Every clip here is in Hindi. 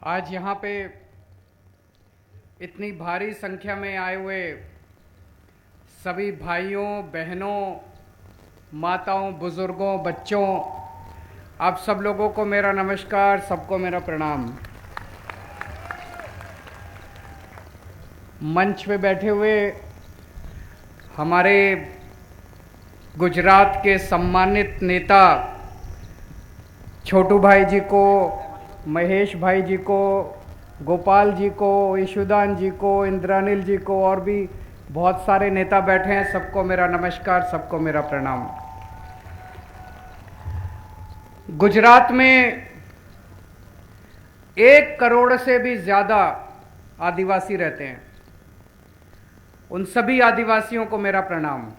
आज यहाँ पे इतनी भारी संख्या में आए हुए सभी भाइयों, बहनों, माताओं, बुजुर्गों, बच्चों, आप सब लोगों को मेरा नमस्कार, सबको मेरा प्रणाम। मंच पे बैठे हुए हमारे गुजरात के सम्मानित नेता छोटू भाई जी को, महेश भाई जी को, गोपाल जी को, ईशुदान जी को, इंद्रानिल जी को और भी बहुत सारे नेता बैठे हैं, सबको मेरा नमस्कार, सबको मेरा प्रणाम। गुजरात में 1 करोड़ से भी ज़्यादा आदिवासी रहते हैं। उन सभी आदिवासियों को मेरा प्रणाम।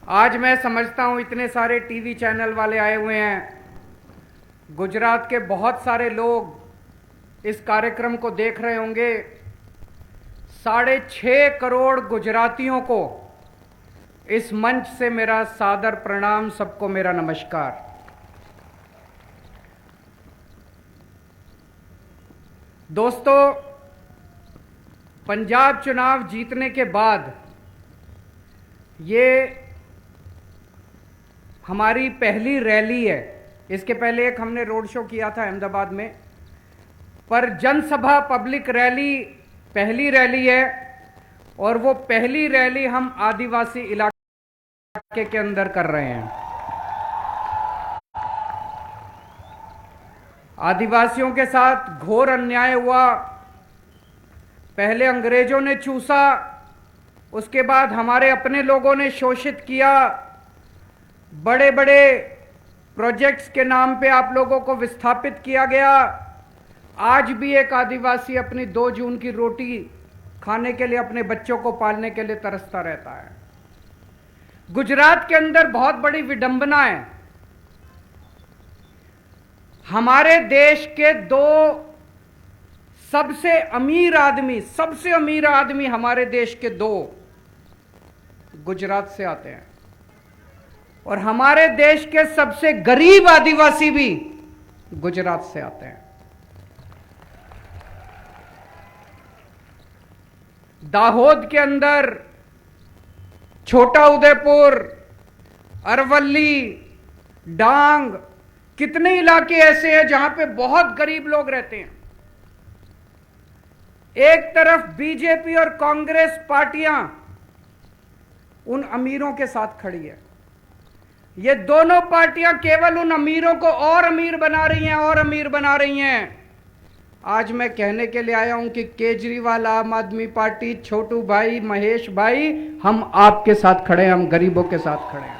आज मैं समझता हूं इतने सारे टीवी चैनल वाले आए हुए हैं, गुजरात के बहुत सारे लोग इस कार्यक्रम को देख रहे होंगे। 6.5 करोड़ गुजरातियों को इस मंच से मेरा सादर प्रणाम, सबको मेरा नमस्कार। दोस्तों, पंजाब चुनाव जीतने के बाद ये हमारी पहली रैली है। इसके पहले एक हमने रोड शो किया था अहमदाबाद में, पर जनसभा पब्लिक रैली पहली रैली है और वो पहली रैली हम आदिवासी इलाके के अंदर कर रहे हैं। आदिवासियों के साथ घोर अन्याय हुआ। पहले अंग्रेजों ने चूसा, उसके बाद हमारे अपने लोगों ने शोषित किया। बड़े बड़े प्रोजेक्ट्स के नाम पे आप लोगों को विस्थापित किया गया। आज भी एक आदिवासी अपनी 2 जून की रोटी खाने के लिए, अपने बच्चों को पालने के लिए तरसता रहता है। गुजरात के अंदर बहुत बड़ी विडंबना है। हमारे देश के 2 सबसे अमीर आदमी हमारे देश के 2 गुजरात से आते हैं और हमारे देश के सबसे गरीब आदिवासी भी गुजरात से आते हैं। दाहोद के अंदर, छोटा उदयपुर, अरवली, डांग, कितने इलाके ऐसे हैं जहां पे बहुत गरीब लोग रहते हैं। एक तरफ बीजेपी और कांग्रेस पार्टियां उन अमीरों के साथ खड़ी है। ये दोनों पार्टियां केवल उन अमीरों को और अमीर बना रही हैं। आज मैं कहने के लिए आया हूं कि केजरीवाल, आम आदमी पार्टी, छोटू भाई, महेश भाई, हम आपके साथ खड़े हैं, हम गरीबों के साथ खड़े हैं।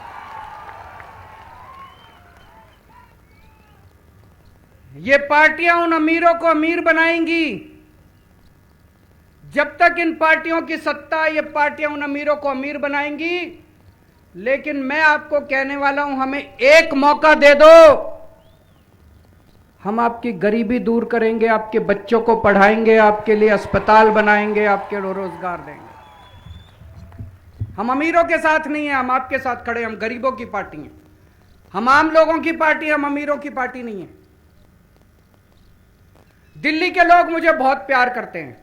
ये पार्टियां उन अमीरों को अमीर बनाएंगी। जब तक इन पार्टियों की सत्ता, ये पार्टियां उन अमीरों को अमीर बनाएंगी। लेकिन मैं आपको कहने वाला हूं, हमें एक मौका दे दो, हम आपकी गरीबी दूर करेंगे, आपके बच्चों को पढ़ाएंगे, आपके लिए अस्पताल बनाएंगे, आपके लिए रोजगार देंगे। हम अमीरों के साथ नहीं है, हम आपके साथ खड़े, हम गरीबों की पार्टी हैं, हम आम लोगों की पार्टी, हम अमीरों की पार्टी नहीं है। दिल्ली के लोग मुझे बहुत प्यार करते हैं।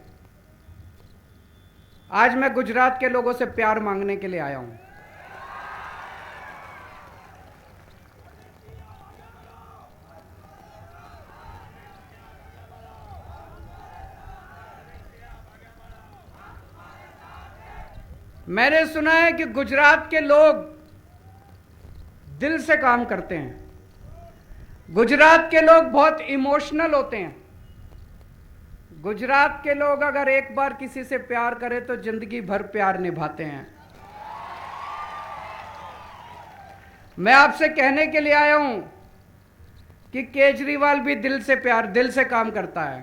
आज मैं गुजरात के लोगों से प्यार मांगने के लिए आया हूं। मैंने सुना है कि गुजरात के लोग दिल से काम करते हैं। गुजरात के लोग बहुत इमोशनल होते हैं। गुजरात के लोग अगर एक बार किसी से प्यार करें तो जिंदगी भर प्यार निभाते हैं। मैं आपसे कहने के लिए आया हूं कि केजरीवाल भी दिल से काम करता है।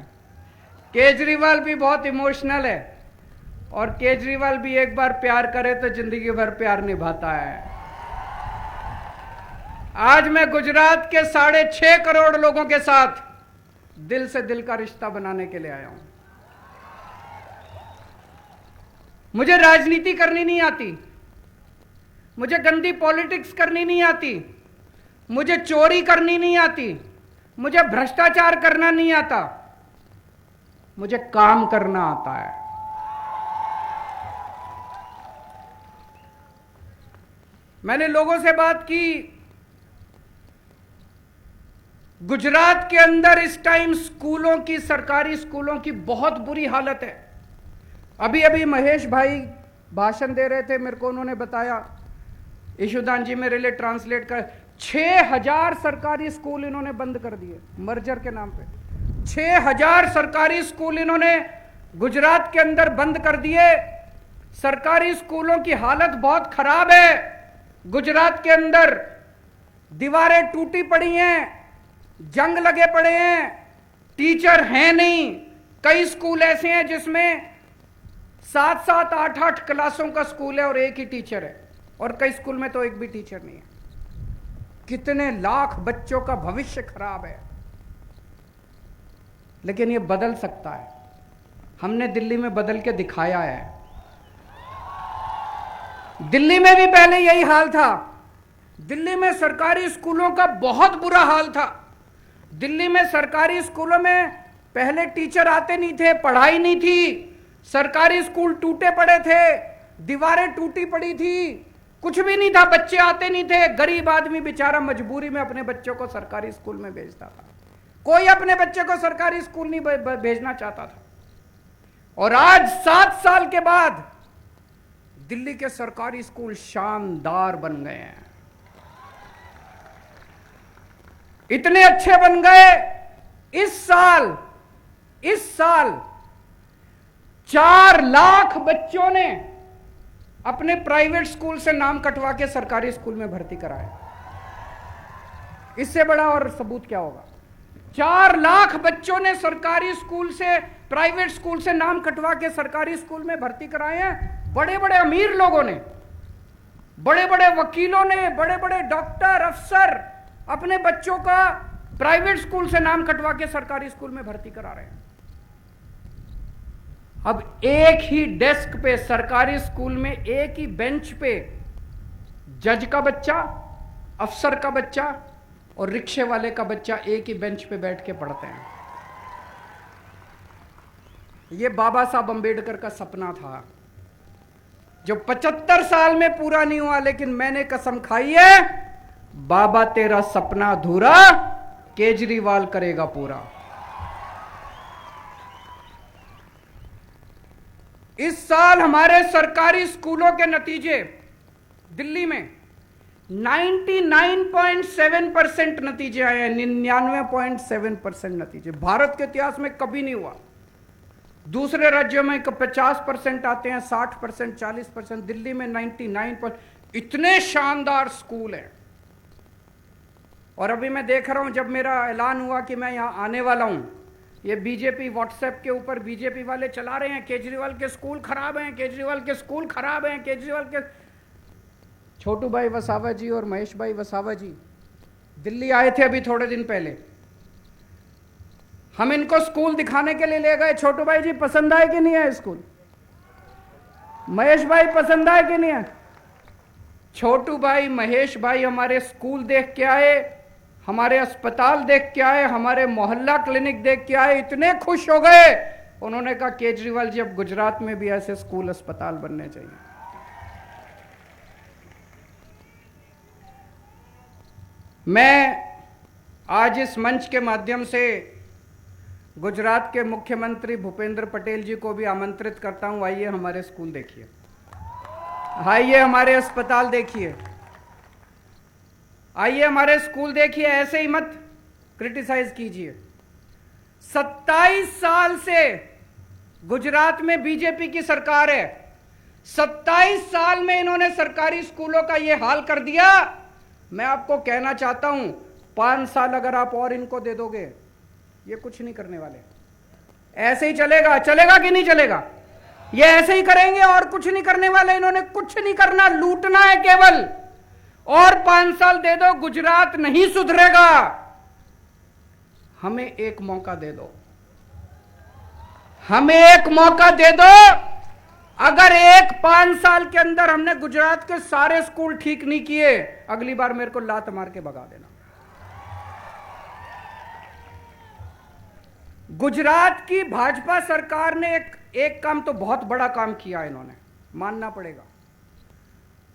केजरीवाल भी बहुत इमोशनल है और केजरीवाल भी एक बार प्यार करे तो जिंदगी भर प्यार निभाता है। आज मैं गुजरात के 6.5 करोड़ लोगों के साथ दिल से दिल का रिश्ता बनाने के लिए आया हूं। मुझे राजनीति करनी नहीं आती, मुझे गंदी पॉलिटिक्स करनी नहीं आती, मुझे चोरी करनी नहीं आती, मुझे भ्रष्टाचार करना नहीं आता, मुझे काम करना आता है। मैंने लोगों से बात की, गुजरात के अंदर इस टाइम स्कूलों की, सरकारी स्कूलों की बहुत बुरी हालत है। अभी अभी महेश भाई भाषण दे रहे थे, मेरे को उन्होंने बताया, ईशुदान जी मेरे लिए ट्रांसलेट कर, 6000 सरकारी स्कूल इन्होंने बंद कर दिए मर्जर के नाम पे। 6000 सरकारी स्कूल इन्होंने गुजरात के अंदर बंद कर दिए। सरकारी स्कूलों की हालत बहुत खराब है। गुजरात के अंदर दीवारें टूटी पड़ी हैं, जंग लगे पड़े हैं, टीचर हैं नहीं। कई स्कूल ऐसे हैं जिसमें 7-7, 8-8 क्लासों का स्कूल है और एक ही टीचर है, और कई स्कूल में तो एक भी टीचर नहीं है। कितने लाख बच्चों का भविष्य खराब है। लेकिन यह बदल सकता है। हमने दिल्ली में बदल के दिखाया है। दिल्ली में भी पहले यही हाल था। दिल्ली में सरकारी स्कूलों का बहुत बुरा हाल था। दिल्ली में सरकारी स्कूलों में पहले टीचर आते नहीं थे, पढ़ाई नहीं थी, सरकारी स्कूल टूटे पड़े थे, दीवारें टूटी पड़ी थी, कुछ भी नहीं था, बच्चे आते नहीं थे। गरीब आदमी बेचारा मजबूरी में अपने बच्चों को सरकारी स्कूल में भेजता था। कोई अपने बच्चे को सरकारी स्कूल नहीं भेजना चाहता था। और आज 7 साल के बाद दिल्ली के सरकारी स्कूल शानदार बन गए हैं। इतने अच्छे बन गए, इस साल 4 लाख बच्चों ने अपने प्राइवेट स्कूल से नाम कटवा के सरकारी स्कूल में भर्ती कराया। इससे बड़ा और सबूत क्या होगा। 4 लाख बच्चों ने सरकारी स्कूल से, प्राइवेट स्कूल से नाम कटवा के सरकारी स्कूल में भर्ती कराए हैं। बड़े बड़े अमीर लोगों ने, बड़े बड़े वकीलों ने, बड़े बड़े डॉक्टर, अफसर अपने बच्चों का प्राइवेट स्कूल से नाम कटवा के सरकारी स्कूल में भर्ती करा रहे हैं। अब एक ही डेस्क पे, सरकारी स्कूल में एक ही बेंच पे जज का बच्चा, अफसर का बच्चा और रिक्शे वाले का बच्चा एक ही बेंच पे बैठ के पढ़ते हैं। ये बाबा साहब अंबेडकर का सपना था, जो 75 साल में पूरा नहीं हुआ। लेकिन मैंने कसम खाई है, बाबा तेरा सपना अधूरा केजरीवाल करेगा पूरा। इस साल हमारे सरकारी स्कूलों के नतीजे दिल्ली में 99.7% नतीजे आए हैं। 99.7% नतीजे भारत के इतिहास में कभी नहीं हुआ। दूसरे राज्यों में 50% आते हैं, 60%, 40%, दिल्ली में 99%। इतने शानदार स्कूल हैं। और अभी मैं देख रहा हूं, जब मेरा ऐलान हुआ कि मैं यहां आने वाला हूं, ये बीजेपी व्हाट्सएप के ऊपर बीजेपी वाले चला रहे हैं, केजरीवाल के स्कूल खराब हैं, केजरीवाल के स्कूल खराब हैं, केजरीवाल के। छोटू भाई वसावा जी और महेश भाई वसावा जी दिल्ली आए थे अभी थोड़े दिन पहले। हम इनको स्कूल दिखाने के लिए ले गए। छोटू भाई जी पसंद आए कि नहीं आए स्कूल? महेश भाई पसंद आए कि नहीं आए? छोटू भाई, महेश भाई हमारे स्कूल देख के आए, हमारे अस्पताल देख के आए, हमारे मोहल्ला क्लिनिक देख के आए, इतने खुश हो गए। उन्होंने कहा केजरीवाल जी अब गुजरात में भी ऐसे स्कूल अस्पताल बनने चाहिए। मैं आज इस मंच के माध्यम से गुजरात के मुख्यमंत्री भूपेंद्र पटेल जी को भी आमंत्रित करता हूं, आइए हमारे स्कूल देखिए, आइए हमारे अस्पताल देखिए, आइए हमारे स्कूल देखिए। ऐसे ही मत क्रिटिसाइज कीजिए। 27 साल से गुजरात में बीजेपी की सरकार है। 27 साल में इन्होंने सरकारी स्कूलों का यह हाल कर दिया। मैं आपको कहना चाहता हूं, 5 साल अगर आप और इनको दे दोगे, ये कुछ नहीं करने वाले। ऐसे ही चलेगा। चलेगा कि नहीं चलेगा? ये ऐसे ही करेंगे और कुछ नहीं करने वाले। इन्होंने कुछ नहीं करना, लूटना है केवल। और 5 साल दे दो, गुजरात नहीं सुधरेगा। हमें एक मौका दे दो, हमें एक मौका दे दो। अगर 5 साल के अंदर हमने गुजरात के सारे स्कूल ठीक नहीं किए, अगली बार मेरे को लात मार के भगा देना। गुजरात की भाजपा सरकार ने एक काम तो बहुत बड़ा काम किया, इन्होंने मानना पड़ेगा।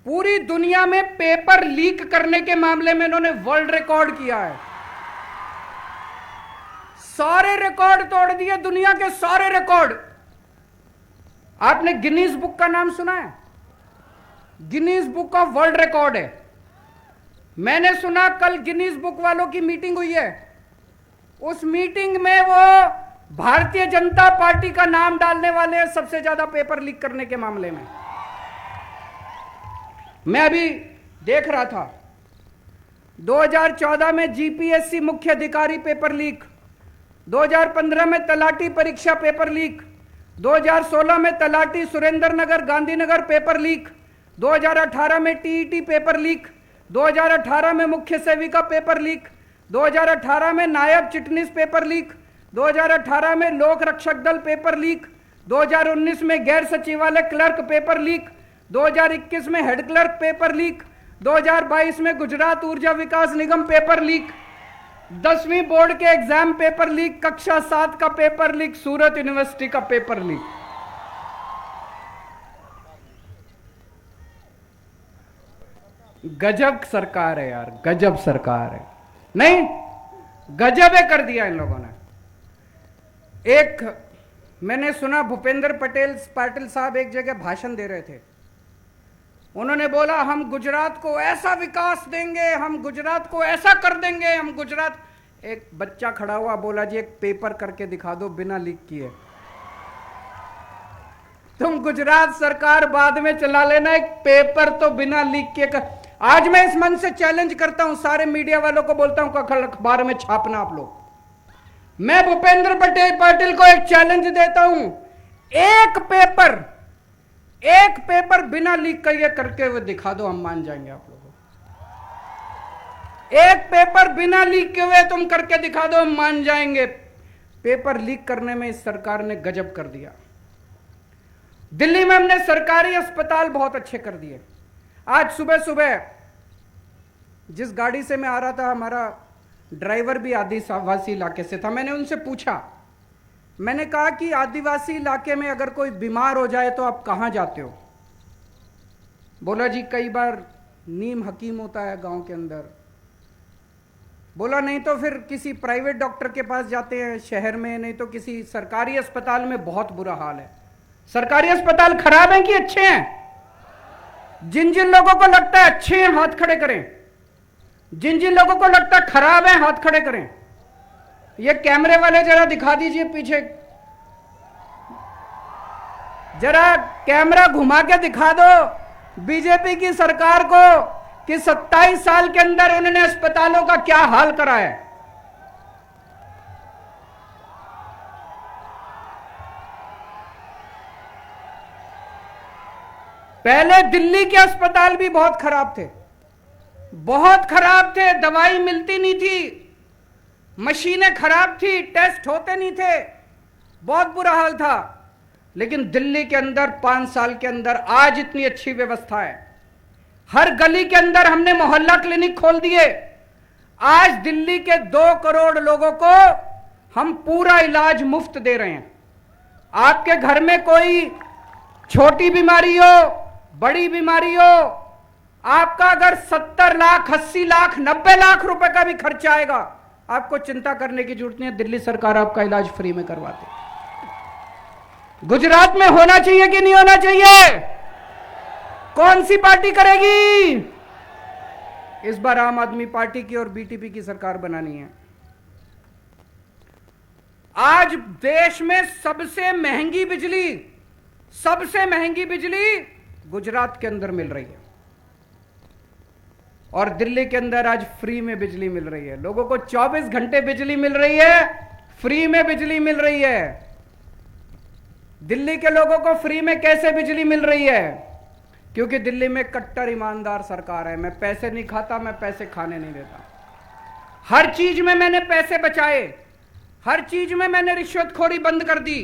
पूरी दुनिया में पेपर लीक करने के मामले में इन्होंने वर्ल्ड रिकॉर्ड किया है। सारे रिकॉर्ड तोड़ दिए, दुनिया के सारे रिकॉर्ड। आपने गिनीज बुक का नाम सुना है? Guinness book of world record है। मैंने सुना कल गिनीज बुक वालों की मीटिंग हुई है। उस मीटिंग में वो भारतीय जनता पार्टी का नाम डालने वाले हैं सबसे ज्यादा पेपर लीक करने के मामले में। मैं अभी देख रहा था 2014 में जीपीएससी मुख्य अधिकारी पेपर लीक, 2015 में तलाटी परीक्षा पेपर लीक, 2016 में तलाटी सुरेंद्र नगर गांधीनगर पेपर लीक, 2018 में टीईटी पेपर लीक, 2018 में मुख्य सेविका पेपर लीक, 2018 में नायब चिटनीस पेपर लीक, 2018 में लोक रक्षक दल पेपर लीक, 2019 में गैर सचिवालय क्लर्क पेपर लीक, 2021 में हेड क्लर्क पेपर लीक, 2022 में गुजरात ऊर्जा विकास निगम पेपर लीक, 10वीं बोर्ड के एग्जाम पेपर लीक, कक्षा 7 का पेपर लीक, सूरत यूनिवर्सिटी का पेपर लीक। गजब सरकार है यार, गजब सरकार है। नहीं, गजब है कर दिया इन लोगों ने। एक मैंने सुना भूपेंद्र पाटिल साहब एक जगह भाषण दे रहे थे। उन्होंने बोला हम गुजरात को ऐसा विकास देंगे, हम गुजरात को ऐसा कर देंगे, हम गुजरात। एक बच्चा खड़ा हुआ, बोला जी एक पेपर करके दिखा दो बिना लीक किए। तुम गुजरात सरकार बाद में चला लेना, एक पेपर तो बिना लीक किए कर। आज मैं इस मन से चैलेंज करता हूं, सारे मीडिया वालों को बोलता हूं कल अखबार में छापना आप लोग। मैं भूपेंद्र पाटिल को एक चैलेंज देता हूं, एक पेपर बिना लीक किए करके हुए दिखा दो, हम मान जाएंगे आप लोगों को। एक पेपर बिना लीक किए हुए तुम करके दिखा दो, हम मान जाएंगे। पेपर लीक करने में इस सरकार ने गजब कर दिया। दिल्ली में हमने सरकारी अस्पताल बहुत अच्छे कर दिए। आज सुबह सुबह जिस गाड़ी से मैं आ रहा था, हमारा ड्राइवर भी आदिवासी इलाके से था। मैंने उनसे पूछा, मैंने कहा कि आदिवासी इलाके में अगर कोई बीमार हो जाए तो आप कहां जाते हो? बोला जी कई बार नीम हकीम होता है गांव के अंदर। बोला नहीं तो फिर किसी प्राइवेट डॉक्टर के पास जाते हैं शहर में, नहीं तो किसी सरकारी अस्पताल में। बहुत बुरा हाल है। सरकारी अस्पताल खराब हैं कि अच्छे हैं? जिन जिन लोगों को लगता है अच्छे हैं हाथ खड़े करें, जिन जिन लोगों को लगता है खराब है हाथ खड़े करें। ये कैमरे वाले जरा दिखा दीजिए पीछे, जरा कैमरा घुमा के दिखा दो बीजेपी की सरकार को कि 27 साल के अंदर उन्होंने अस्पतालों का क्या हाल करा है। पहले दिल्ली के अस्पताल भी बहुत खराब थे, बहुत खराब थे। दवाई मिलती नहीं थी, मशीनें खराब थी, टेस्ट होते नहीं थे, बहुत बुरा हाल था। लेकिन दिल्ली के अंदर 5 साल के अंदर आज इतनी अच्छी व्यवस्था है। हर गली के अंदर हमने मोहल्ला क्लिनिक खोल दिए। आज दिल्ली के 2 करोड़ लोगों को हम पूरा इलाज मुफ्त दे रहे हैं। आपके घर में कोई छोटी बीमारी हो, बड़ी बीमारी हो, आपका अगर 70 लाख, 80 लाख, 90 लाख रुपए का भी खर्चा आएगा, आपको चिंता करने की जरूरत नहीं है। दिल्ली सरकार आपका इलाज फ्री में करवाती है। गुजरात में होना चाहिए कि नहीं होना चाहिए? कौन सी पार्टी करेगी? इस बार आम आदमी पार्टी की और बीटीपी की सरकार बनानी है। आज देश में सबसे महंगी बिजली गुजरात के अंदर मिल रही है और दिल्ली के अंदर आज फ्री में बिजली मिल रही है। लोगों को 24 घंटे बिजली मिल रही है, फ्री में बिजली मिल रही है। दिल्ली के लोगों को फ्री में कैसे बिजली मिल रही है? क्योंकि दिल्ली में कट्टर ईमानदार सरकार है। मैं पैसे नहीं खाता, मैं पैसे खाने नहीं देता। हर चीज में मैंने पैसे बचाए, हर चीज में मैंने रिश्वतखोरी बंद कर दी।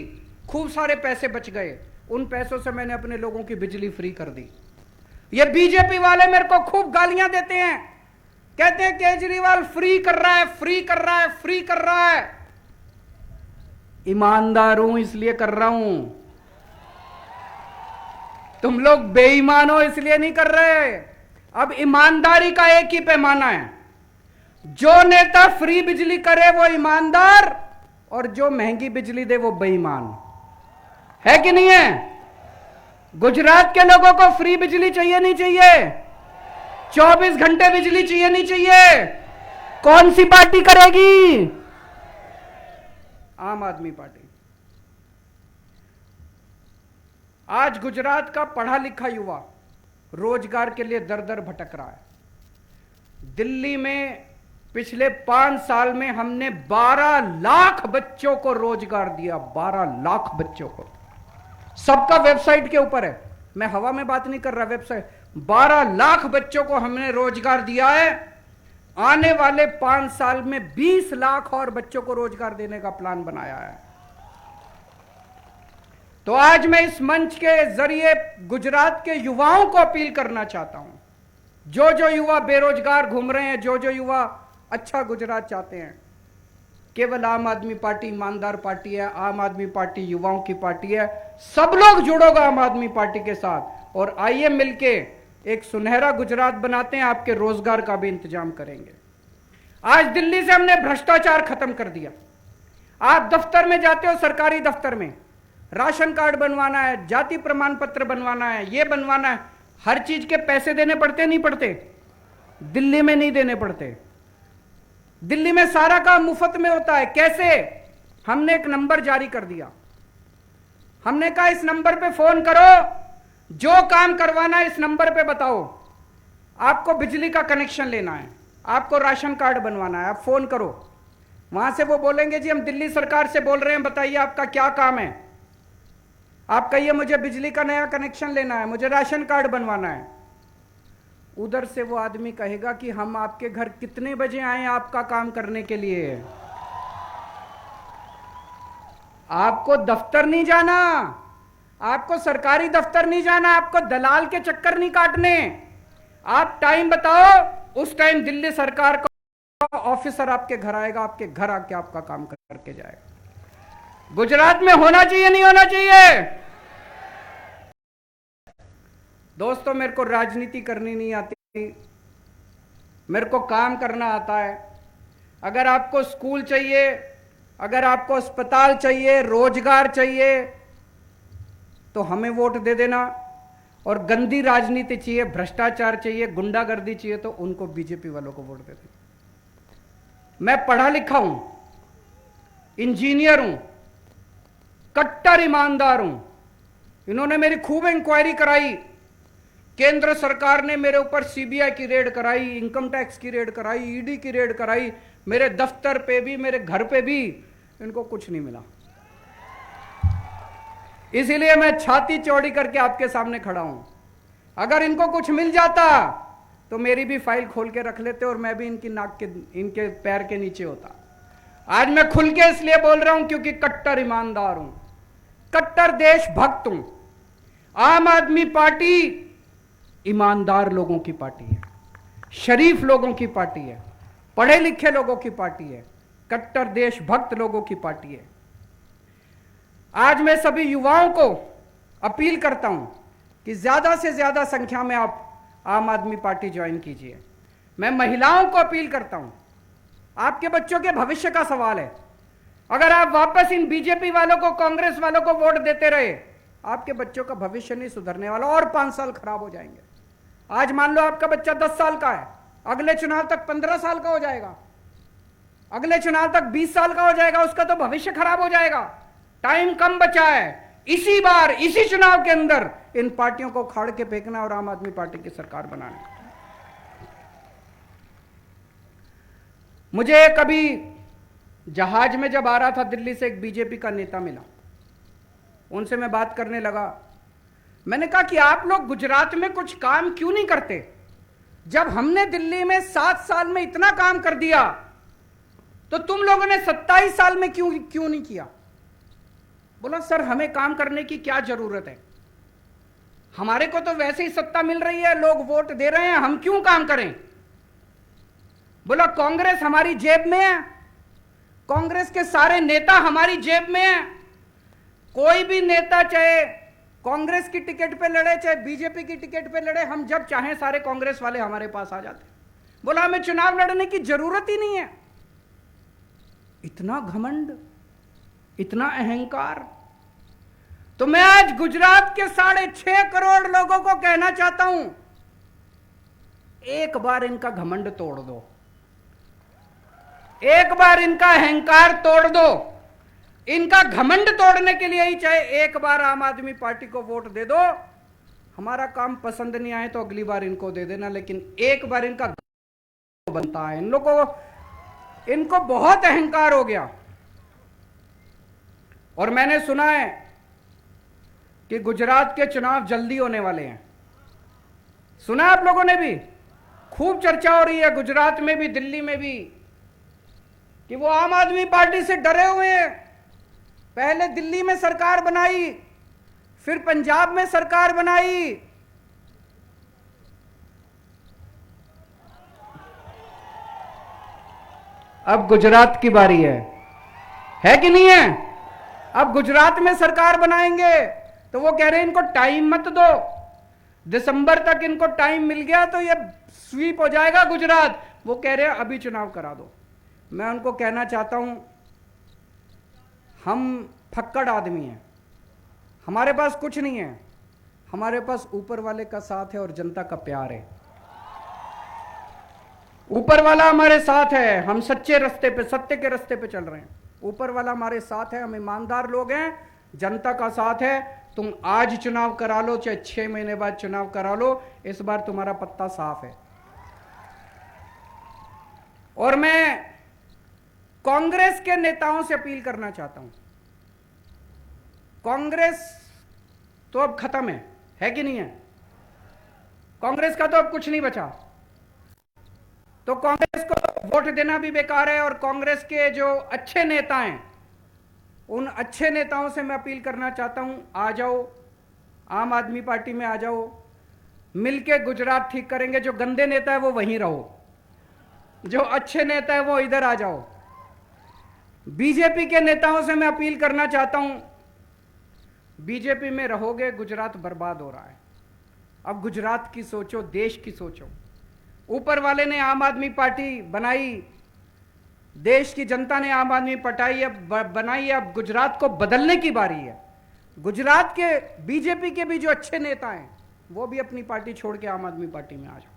खूब सारे पैसे बच गए, उन पैसों से मैंने अपने लोगों की बिजली फ्री कर दी। ये बीजेपी वाले मेरे को खूब गालियां देते हैं, कहते हैं केजरीवाल फ्री कर रहा है, फ्री कर रहा है, फ्री कर रहा है। ईमानदार हूं इसलिए कर रहा हूं। तुम लोग बेईमान हो इसलिए नहीं कर रहे। अब ईमानदारी का एक ही पैमाना है, जो नेता फ्री बिजली करे वो ईमानदार, और जो महंगी बिजली दे वो बेईमान है कि नहीं है? गुजरात के लोगों को फ्री बिजली चाहिए नहीं चाहिए? 24 घंटे बिजली चाहिए नहीं चाहिए? कौन सी पार्टी करेगी? आम आदमी पार्टी। आज गुजरात का पढ़ा लिखा युवा रोजगार के लिए दर दर भटक रहा है। दिल्ली में पिछले 5 साल में हमने 12 लाख बच्चों को रोजगार दिया। 12 लाख बच्चों को, सबका वेबसाइट के ऊपर है, मैं हवा में बात नहीं कर रहा, वेबसाइट। 12 लाख बच्चों को हमने रोजगार दिया है। आने वाले 5 साल में 20 लाख और बच्चों को रोजगार देने का प्लान बनाया है। तो आज मैं इस मंच के जरिए गुजरात के युवाओं को अपील करना चाहता हूं, जो युवा बेरोजगार घूम रहे हैं, जो युवा अच्छा गुजरात चाहते हैं, केवल आम आदमी पार्टी ईमानदार पार्टी है। आम आदमी पार्टी युवाओं की पार्टी है। सब लोग जुड़ोगे आम आदमी पार्टी के साथ, और आइए मिलके एक सुनहरा गुजरात बनाते हैं। आपके रोजगार का भी इंतजाम करेंगे। आज दिल्ली से हमने भ्रष्टाचार खत्म कर दिया। आप दफ्तर में जाते हो, सरकारी दफ्तर में राशन कार्ड बनवाना है, जाति प्रमाण पत्र बनवाना है, ये बनवाना है, हर चीज के पैसे देने पड़ते नहीं पड़ते? दिल्ली में नहीं देने पड़ते। दिल्ली में सारा काम मुफ्त में होता है। कैसे? हमने एक नंबर जारी कर दिया। हमने कहा इस नंबर पे फोन करो, जो काम करवाना है इस नंबर पे बताओ। आपको बिजली का कनेक्शन लेना है, आपको राशन कार्ड बनवाना है, आप फोन करो। वहां से वो बोलेंगे जी हम दिल्ली सरकार से बोल रहे हैं, बताइए आपका क्या काम है। आप कहिए मुझे बिजली का नया कनेक्शन लेना है, मुझे राशन कार्ड बनवाना है। उधर से वो आदमी कहेगा कि हम आपके घर कितने बजे आए आपका काम करने के लिए। आपको दफ्तर नहीं जाना, आपको सरकारी दफ्तर नहीं जाना, आपको दलाल के चक्कर नहीं काटने। आप टाइम बताओ, उस टाइम दिल्ली सरकार का ऑफिसर आपके घर आएगा, आपके घर आके आपका काम करके जाएगा। गुजरात में होना चाहिए नहीं होना चाहिए? दोस्तों, मेरे को राजनीति करनी नहीं आती, मेरे को काम करना आता है। अगर आपको स्कूल चाहिए, अगर आपको अस्पताल चाहिए, रोजगार चाहिए, तो हमें वोट दे देना। और गंदी राजनीति चाहिए, भ्रष्टाचार चाहिए, गुंडागर्दी चाहिए, तो उनको बीजेपी वालों को वोट दे देना। मैं पढ़ा लिखा हूं, इंजीनियर हूं, कट्टर ईमानदार हूं। इन्होंने मेरी खूब इंक्वायरी कराई। केंद्र सरकार ने मेरे ऊपर सीबीआई की रेड कराई, इनकम टैक्स की रेड कराई, ईडी की रेड कराई, मेरे दफ्तर पे भी, मेरे घर पे भी, इनको कुछ नहीं मिला। इसीलिए मैं छाती चौड़ी करके आपके सामने खड़ा हूं। अगर इनको कुछ मिल जाता तो मेरी भी फाइल खोल के रख लेते और मैं भी इनकी नाक के, इनके पैर के नीचे होता। आज मैं खुल के इसलिए बोल रहा हूं क्योंकि कट्टर ईमानदार हूं, कट्टर देशभक्त हूं। आम आदमी पार्टी ईमानदार लोगों की पार्टी है, शरीफ लोगों की पार्टी है, पढ़े लिखे लोगों की पार्टी है, कट्टर देशभक्त लोगों की पार्टी है। आज मैं सभी युवाओं को अपील करता हूं कि ज्यादा से ज्यादा संख्या में आप आम आदमी पार्टी ज्वाइन कीजिए। मैं महिलाओं को अपील करता हूं, आपके बच्चों के भविष्य का सवाल है। अगर आप वापस इन बीजेपी वालों को, कांग्रेस वालों को वोट देते रहे, आपके बच्चों का भविष्य नहीं सुधरने वाला और 5 साल खराब हो जाएंगे। आज मान लो आपका बच्चा 10 साल का है, अगले चुनाव तक 15 साल का हो जाएगा, अगले चुनाव तक 20 साल का हो जाएगा, उसका तो भविष्य खराब हो जाएगा। टाइम कम बचा है, इसी बार इसी चुनाव के अंदर इन पार्टियों को उखाड़ के फेंकना और आम आदमी पार्टी की सरकार बनाना। मुझे कभी जहाज में जब आ रहा था दिल्ली से, एक बीजेपी का नेता मिला, उनसे मैं बात करने लगा। मैंने कहा कि आप लोग गुजरात में कुछ काम क्यों नहीं करते? जब हमने दिल्ली में 7 साल में इतना काम कर दिया, तो तुम लोगों ने 27 साल में क्यों नहीं किया? बोला सर हमें काम करने की क्या जरूरत है, हमारे को तो वैसे ही सत्ता मिल रही है, लोग वोट दे रहे हैं, हम क्यों काम करें? बोला कांग्रेस हमारी जेब में है, कांग्रेस के सारे नेता हमारी जेब में हैं। कोई भी नेता चाहे कांग्रेस की टिकट पे लड़े चाहे बीजेपी की टिकट पे लड़े, हम जब चाहें सारे कांग्रेस वाले हमारे पास आ जाते। बोला हमें चुनाव लड़ने की जरूरत ही नहीं है। इतना घमंड, इतना अहंकार। तो मैं आज गुजरात के 6.5 करोड़ लोगों को कहना चाहता हूं, एक बार इनका घमंड तोड़ दो, एक बार इनका अहंकार तोड़ दो। इनका घमंड तोड़ने के लिए ही चाहे एक बार आम आदमी पार्टी को वोट दे दो। हमारा काम पसंद नहीं आए तो अगली बार इनको दे देना, लेकिन एक बार इनका बनता है। इन लोगों को, इनको बहुत अहंकार हो गया। और मैंने सुना है कि गुजरात के चुनाव जल्दी होने वाले हैं। सुना आप लोगों ने भी? खूब चर्चा हो रही है गुजरात में भी, दिल्ली में भी, कि वो आम आदमी पार्टी से डरे हुए हैं। पहले दिल्ली में सरकार बनाई, फिर पंजाब में सरकार बनाई, अब गुजरात की बारी है कि नहीं है? अब गुजरात में सरकार बनाएंगे तो वो कह रहे हैं इनको टाइम मत दो, दिसंबर तक इनको टाइम मिल गया तो ये स्वीप हो जाएगा गुजरात। वो कह रहे हैं अभी चुनाव करा दो। मैं उनको कहना चाहता हूं, हम फक्कड़ आदमी हैं, हमारे पास कुछ नहीं है, हमारे पास ऊपर वाले का साथ है और जनता का प्यार है। ऊपर वाला हमारे साथ है, हम सच्चे रास्ते पे, सत्य के रास्ते पे चल रहे हैं। ऊपर वाला हमारे साथ है, हम ईमानदार लोग हैं, जनता का साथ है। तुम आज चुनाव करा लो चाहे 6 महीने बाद चुनाव करा लो, इस बार तुम्हारा पत्ता साफ है। और मैं कांग्रेस के नेताओं से अपील करना चाहता हूं, कांग्रेस तो अब खत्म है कि नहीं है? कांग्रेस का तो अब कुछ नहीं बचा, तो कांग्रेस को वोट देना भी बेकार है। और कांग्रेस के जो अच्छे नेता हैं, उन अच्छे नेताओं से मैं अपील करना चाहता हूं, आ जाओ आम आदमी पार्टी में, आ जाओ, मिलके गुजरात ठीक करेंगे। जो गंदे नेता है वो वहीं रहो, जो अच्छे नेता है वो इधर आ जाओ। बीजेपी के नेताओं से मैं अपील करना चाहता हूं, बीजेपी में रहोगे गुजरात बर्बाद हो रहा है। अब गुजरात की सोचो, देश की सोचो। ऊपर वाले ने आम आदमी पार्टी बनाई, देश की जनता ने आम आदमी पार्टी बनाई, अब गुजरात को बदलने की बारी है। गुजरात के बीजेपी के भी जो अच्छे नेता हैं वो भी अपनी पार्टी छोड़ के आम आदमी पार्टी में आ जाओ।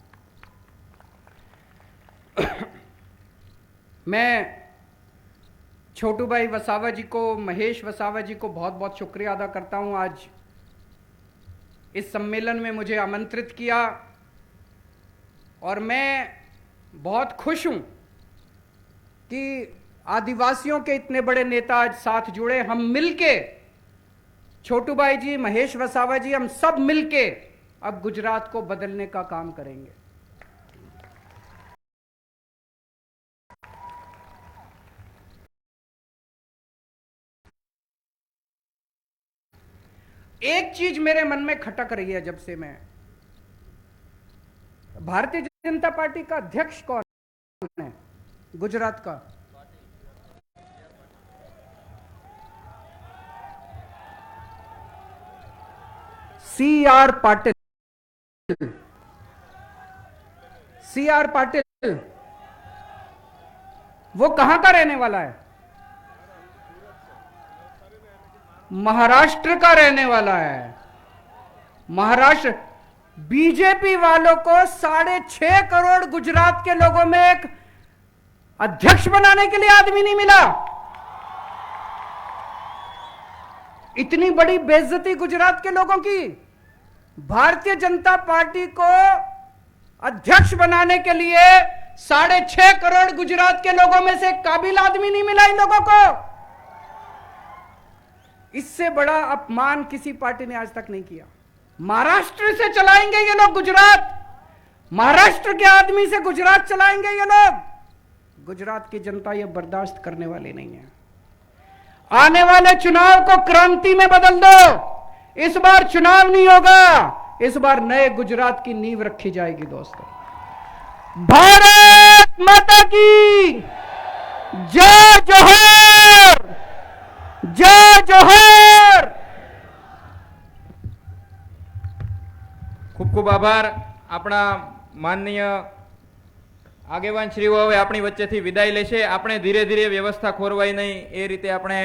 मैं छोटू भाई वसावा जी को, महेश वसावा जी को बहुत बहुत शुक्रिया अदा करता हूं, आज इस सम्मेलन में मुझे आमंत्रित किया। और मैं बहुत खुश हूं कि आदिवासियों के इतने बड़े नेता आज साथ जुड़े। हम मिलके, छोटू भाई जी, महेश वसावा जी, हम सब मिलके अब गुजरात को बदलने का काम करेंगे। एक चीज मेरे मन में खटक रही है जब से मैं, भारतीय जनता पार्टी का अध्यक्ष कौन है गुजरात का? CR पाटिल। CR पाटिल वो कहां का रहने वाला है? महाराष्ट्र का रहने वाला है। महाराष्ट्र। बीजेपी वालों को 6.5 करोड़ गुजरात के लोगों में एक अध्यक्ष बनाने के लिए आदमी नहीं मिला। इतनी बड़ी बेइज्जती गुजरात के लोगों की। भारतीय जनता पार्टी को अध्यक्ष बनाने के लिए 6.5 करोड़ गुजरात के लोगों में से काबिल आदमी नहीं मिला इन लोगों को। इससे बड़ा अपमान किसी पार्टी ने आज तक नहीं किया। महाराष्ट्र से चलाएंगे ये लोग गुजरात, महाराष्ट्र के आदमी से गुजरात चलाएंगे ये लोग। गुजरात की जनता ये बर्दाश्त करने वाली नहीं है। आने वाले चुनाव को क्रांति में बदल दो। इस बार चुनाव नहीं होगा, इस बार नए गुजरात की नींव रखी जाएगी। दोस्तों, भारत माता की जय जोहर। खूब खूब आभार। अपना माननीय આગેવાન શ્રીઓ હવે આપણી વચ્ચેથી વિદાય લેશે। આપણે ધીરે ધીરે વ્યવસ્થા ખોરવાય નહીં એ રીતે આપણે